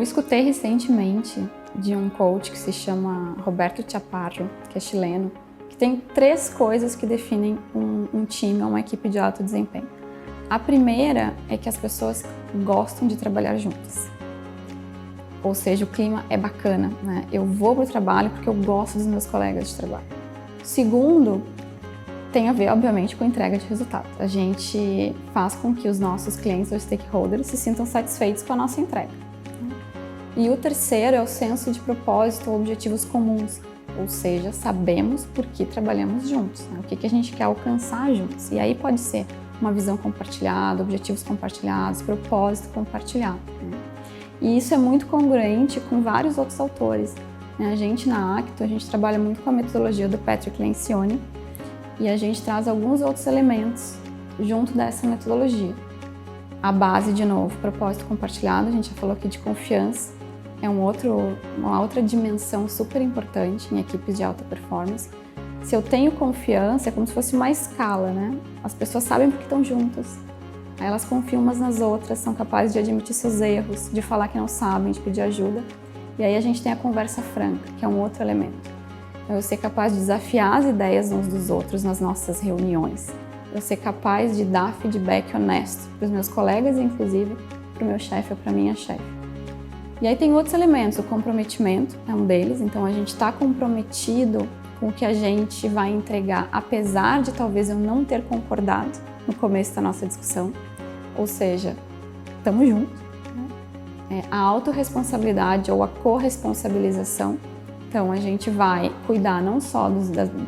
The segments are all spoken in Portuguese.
escutei recentemente de um coach que se chama Roberto Chaparro, que é chileno, que tem 3 coisas que definem um time ou uma equipe de alto desempenho. A primeira é que as pessoas gostam de trabalhar juntas. Ou seja, o clima é bacana, né? Eu vou para o trabalho porque eu gosto dos meus colegas de trabalho. Segundo, tem a ver, obviamente, com a entrega de resultado. A gente faz com que os nossos clientes ou stakeholders se sintam satisfeitos com a nossa entrega. E o terceiro é o senso de propósito ou objetivos comuns, ou seja, sabemos por que trabalhamos juntos, né? O que a gente quer alcançar juntos. E aí pode ser uma visão compartilhada, objetivos compartilhados, propósito compartilhado, né? E isso é muito congruente com vários outros autores, né? A gente na Acto, a gente trabalha muito com a metodologia do Patrick Lencioni e a gente traz alguns outros elementos junto dessa metodologia. A base, de novo, propósito compartilhado, a gente já falou aqui de confiança, é uma outra dimensão super importante em equipes de alta performance. Se eu tenho confiança, é como se fosse uma escala, né? As pessoas sabem porque estão juntas, aí elas confiam umas nas outras, são capazes de admitir seus erros, de falar que não sabem, de pedir ajuda. E aí a gente tem a conversa franca, que é um outro elemento. Então, eu ser capaz de desafiar as ideias uns dos outros nas nossas reuniões. Eu ser capaz de dar feedback honesto para os meus colegas, inclusive para o meu chefe ou para a minha chefe. E aí tem outros elementos, o comprometimento é um deles, então a gente está comprometido com o que a gente vai entregar, apesar de talvez eu não ter concordado no começo da nossa discussão, ou seja, estamos juntos, né? A autorresponsabilidade ou a corresponsabilização, então a gente vai cuidar não só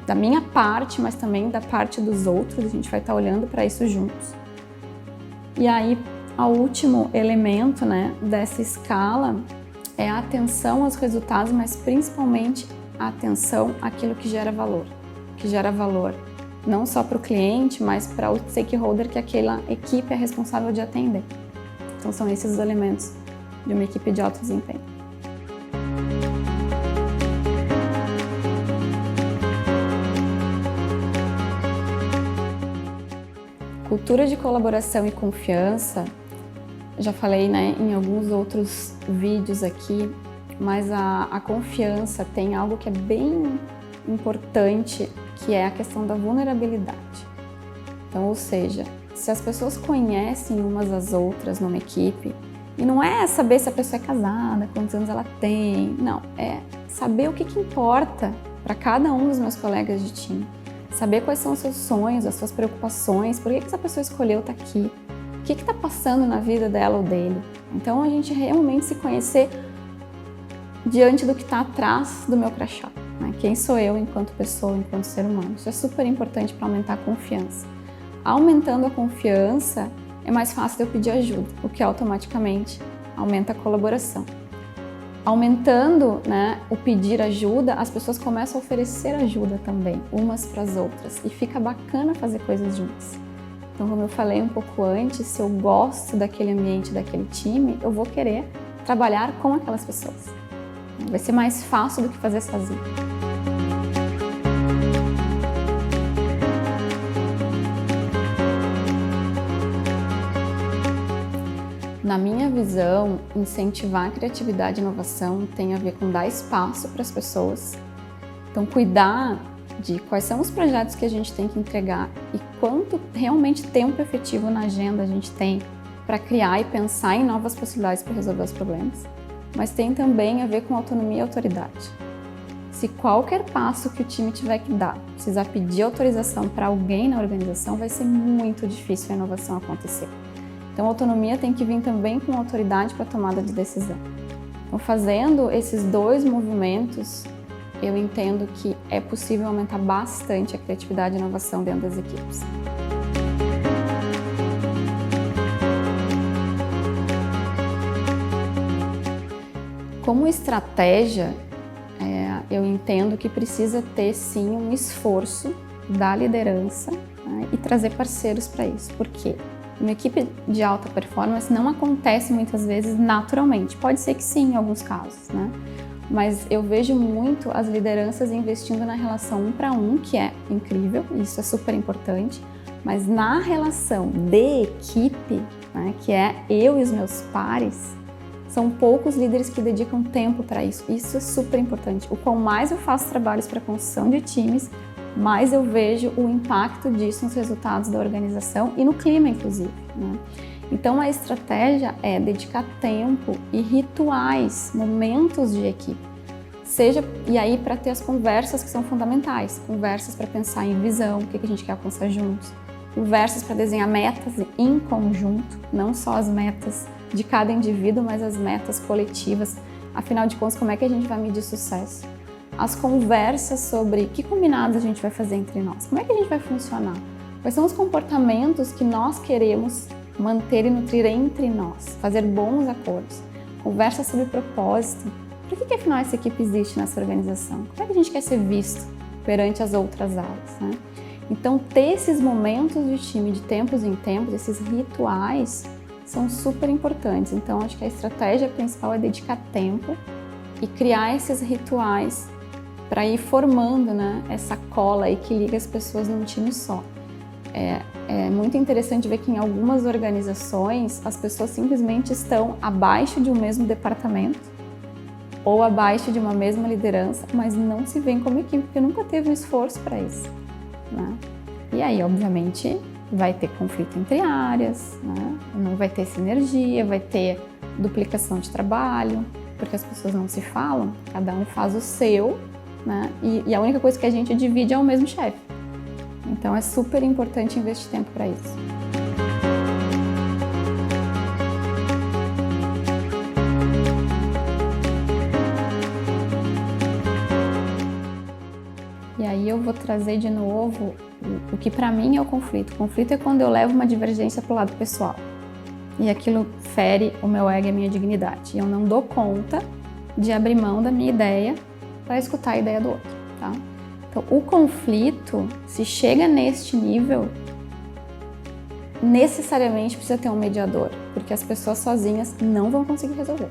da minha parte, mas também da parte dos outros, a gente vai estar olhando para isso juntos. E aí, o último elemento, né, dessa escala é a atenção aos resultados, mas principalmente a atenção àquilo que gera valor. Que gera valor não só para o cliente, mas para o stakeholder que aquela equipe é responsável de atender. Então são esses os elementos de uma equipe de alto desempenho. Cultura de colaboração e confiança, já falei, né, em alguns outros vídeos aqui, mas a confiança tem algo que é bem importante, que é a questão da vulnerabilidade. Então, ou seja, se as pessoas conhecem umas às outras numa equipe, e não é saber se a pessoa é casada, quantos anos ela tem, não, é saber o que importa para cada um dos meus colegas de time. Saber quais são os seus sonhos, as suas preocupações, por que essa pessoa escolheu estar aqui, o que está passando na vida dela ou dele. Então, a gente realmente se conhecer diante do que está atrás do meu crachá, né? Quem sou eu enquanto pessoa, enquanto ser humano. Isso é super importante para aumentar a confiança. Aumentando a confiança, é mais fácil de eu pedir ajuda, o que automaticamente aumenta a colaboração. Aumentando, né, o pedir ajuda, as pessoas começam a oferecer ajuda também, umas para as outras, e fica bacana fazer coisas juntas. Então, como eu falei um pouco antes, se eu gosto daquele ambiente, daquele time, eu vou querer trabalhar com aquelas pessoas. Vai ser mais fácil do que fazer sozinho. Na minha visão, incentivar a criatividade e inovação tem a ver com dar espaço para as pessoas. Então, cuidar de quais são os projetos que a gente tem que entregar e quanto realmente tempo efetivo na agenda a gente tem para criar e pensar em novas possibilidades para resolver os problemas. Mas tem também a ver com autonomia e autoridade. Se qualquer passo que o time tiver que dar precisar pedir autorização para alguém na organização, vai ser muito difícil a inovação acontecer. Então, a autonomia tem que vir também com autoridade para a tomada de decisão. Então, fazendo esses 2 movimentos, eu entendo que é possível aumentar bastante a criatividade e inovação dentro das equipes. Como estratégia, eu entendo que precisa ter sim um esforço da liderança, né, e trazer parceiros para isso. Por quê? Uma equipe de alta performance não acontece muitas vezes naturalmente. Pode ser que sim, em alguns casos, né? Mas eu vejo muito as lideranças investindo na relação 1 para 1, que é incrível, isso é super importante, mas na relação de equipe, né, que é eu e os meus pares, São poucos líderes que dedicam tempo para isso. Isso é super importante. O quanto mais eu faço trabalhos para construção de times, mais eu vejo o impacto disso nos resultados da organização e no clima, inclusive, né? Então, a estratégia é dedicar tempo e rituais, momentos de equipe. E aí para ter as conversas que são fundamentais. Conversas para pensar em visão, o que a gente quer alcançar juntos. Conversas para desenhar metas em conjunto, não só as metas de cada indivíduo, mas as metas coletivas. Afinal de contas, como é que a gente vai medir sucesso? As conversas sobre que combinados a gente vai fazer entre nós, como é que a gente vai funcionar, quais são os comportamentos que nós queremos manter e nutrir entre nós, fazer bons acordos, conversas sobre propósito, por que afinal essa equipe existe nessa organização, como é que a gente quer ser visto perante as outras áreas, né? Então, ter esses momentos de time de tempos em tempos, esses rituais, são super importantes. Então, acho que a estratégia principal é dedicar tempo e criar esses rituais para ir formando, né, essa cola aí que liga as pessoas num time só. É muito interessante ver que em algumas organizações as pessoas simplesmente estão abaixo de um mesmo departamento ou abaixo de uma mesma liderança, mas não se veem como equipe, porque nunca teve um esforço para isso, né? E aí, obviamente, vai ter conflito entre áreas, né? Não vai ter sinergia, vai ter duplicação de trabalho, porque as pessoas não se falam, cada um faz o seu, né? E a única coisa que a gente divide é o mesmo chefe. Então é super importante investir tempo para isso. E aí eu vou trazer de novo o que para mim é o conflito. O conflito é quando eu levo uma divergência para o lado pessoal. E aquilo fere o meu ego e a minha dignidade. E eu não dou conta de abrir mão da minha ideia para escutar a ideia do outro, tá? Então, o conflito, se chega neste nível, necessariamente precisa ter um mediador, porque as pessoas sozinhas não vão conseguir resolver.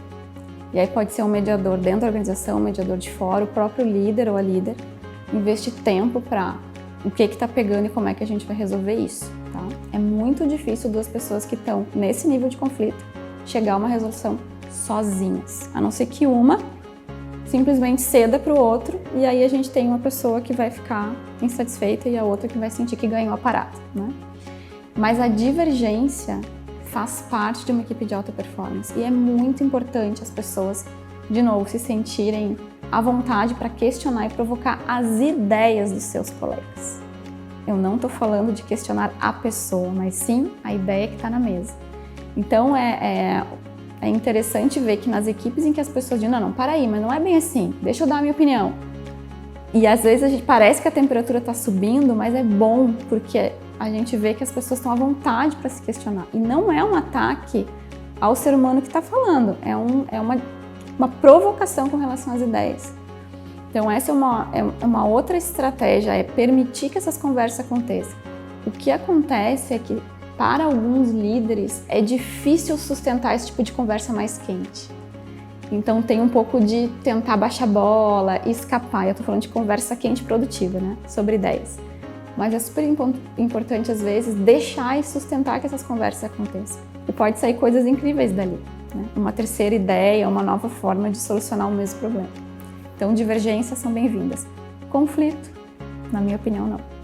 E aí pode ser um mediador dentro da organização, um mediador de fora, o próprio líder ou a líder, investir tempo para o que está pegando e como é que a gente vai resolver isso, tá? É muito difícil duas pessoas que estão nesse nível de conflito chegar a uma resolução sozinhas, a não ser que uma simplesmente ceda para o outro e aí a gente tem uma pessoa que vai ficar insatisfeita e a outra que vai sentir que ganhou a parada, né? Mas a divergência faz parte de uma equipe de alta performance e é muito importante as pessoas, de novo, se sentirem à vontade para questionar e provocar as ideias dos seus colegas. Eu não estou falando de questionar a pessoa, mas sim a ideia que está na mesa. Então é interessante ver que nas equipes em que as pessoas dizem, não, para aí, mas não é bem assim, deixa eu dar a minha opinião. E às vezes a gente parece que a temperatura está subindo, mas é bom porque a gente vê que as pessoas estão à vontade para se questionar. E não é um ataque ao ser humano que está falando, é uma provocação com relação às ideias. Então essa é uma outra estratégia, é permitir que essas conversas aconteçam. O que acontece é que para alguns líderes é difícil sustentar esse tipo de conversa mais quente. Então tem um pouco de tentar baixar a bola e escapar. Eu estou falando de conversa quente produtiva, né? Sobre ideias. Mas é super importante às vezes deixar e sustentar que essas conversas aconteçam. E pode sair coisas incríveis dali, né? Uma terceira ideia, uma nova forma de solucionar o mesmo problema. Então divergências são bem-vindas. Conflito, na minha opinião, não.